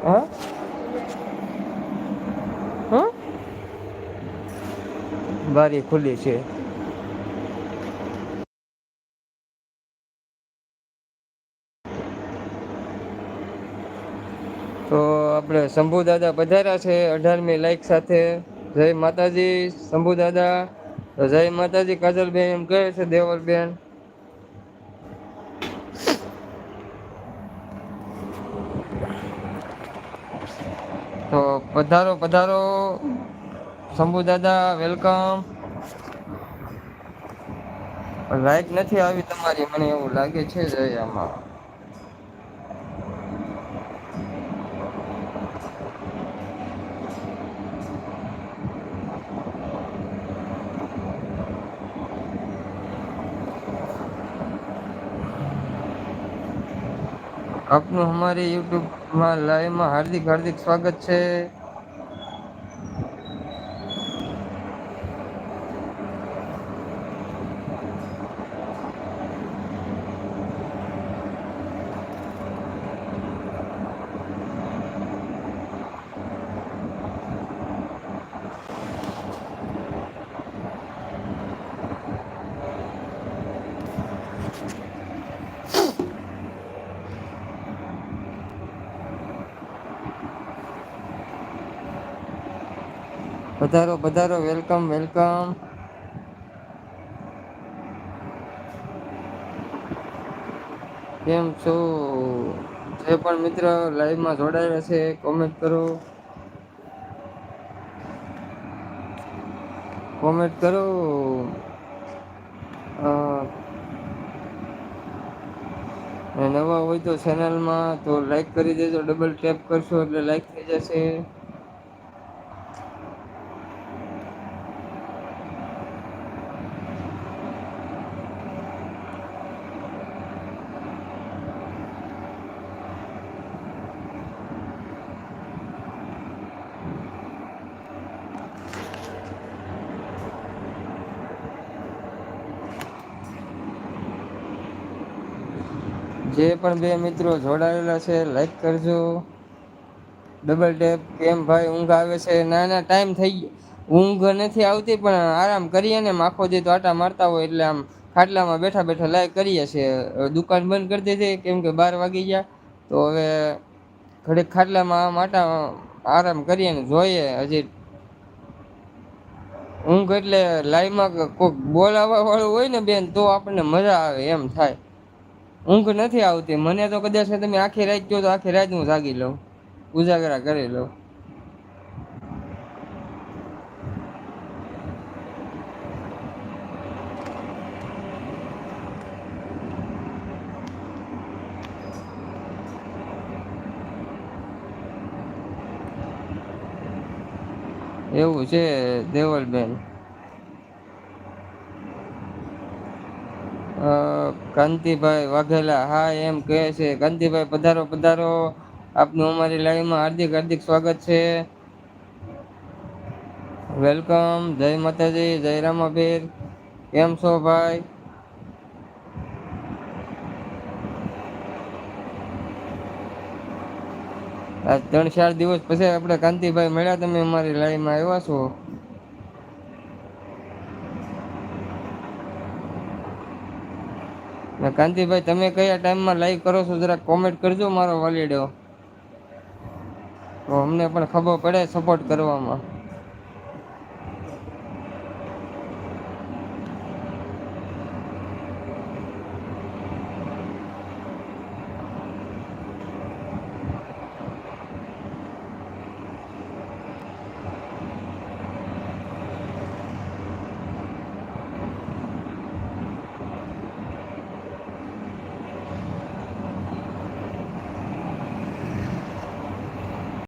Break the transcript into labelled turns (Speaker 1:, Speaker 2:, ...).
Speaker 1: હા હા બારી ખુલ્લી છે. તો આપડે શંભુ દાદા પધાર્યા છે 18મી લાઈક સાથે. જય માતાજી શંભુ દાદા. જય માતાજી કાજલબેન એમ કહે છે દેવલબેન. તો પધારો પધારો શંભુ દાદા વેલકમ. લાઈક નથી આવી તમારી મને એવું લાગે છે જ આમાં. આપનું અમારી યુટ્યુબમાં લાઈવમાં હાર્દિક હાર્દિક સ્વાગત છે. પધારો પધારો વેલકમ વેલકમ. કેમ છો જે પણ મિત્ર લાઈવમાં જોડાયા છે કોમેન્ટ કરો. કોમેન્ટ કરો. નવા હોય તો ચેનલમાં તો લાઈક કરી દેજો ડબલ ટેપ કરશો એટલે લાઈક થઈ જશે. જે પણ બે મિત્રો જોડાયેલા છે લાઈક કરજો. ડબલ ટેપ કેમ ભાઈ ઊંઘ આવે છે ના ના ટાઈમ થઈ ગયો. ઊંઘ નથી આવતી પણ આરામ કરીએ ને આખો દી તો આટા મારતા હોય એટલે આમ ખાટલામાં બેઠા બેઠા લાઈક કરીએ છીએ દુકાન બંધ કરી દીધી કેમ કે 12 વાગી ગયા. તો હવે ઘડીક ખાટલામાં આમ આટા આરામ કરીએ ને જોઈએ હજી ઊંઘ એટલે લાઈવમાં કોઈક બોલાવા વાળું હોય ને બેન તો આપણને મજા આવે એમ થાય. ઊંઘ નથી આવતી મને તો કદાચ તમે આખી રાત ગયો તો આખી રાત હું જાગી લઉં. ઉજાગરા કરી લઉં. એવું છે દેવલબેન. કાંતિભાઈ વાઘેલા હા એમ કહે છે કાંતિભાઈ પધારો પધારો. આપનું અમારી લાઈવમાં હાર્દિક હાર્દિક સ્વાગત છે. વેલકમ જય માતાજી જય રામાપીર કેમ છો ભાઈ. આ 3-4 દિવસ પછી આપડે કાંતિભાઈ મળ્યા તમે અમારી લાઈવમાં આવ્યા છો. કાંતિભાઈ તમે કયા ટાઈમમાં લાઈવ કરો છો જરાક કોમેન્ટ કરજો મારો વાલીડો. તો અમને પણ ખબર પડે સપોર્ટ કરવામાં.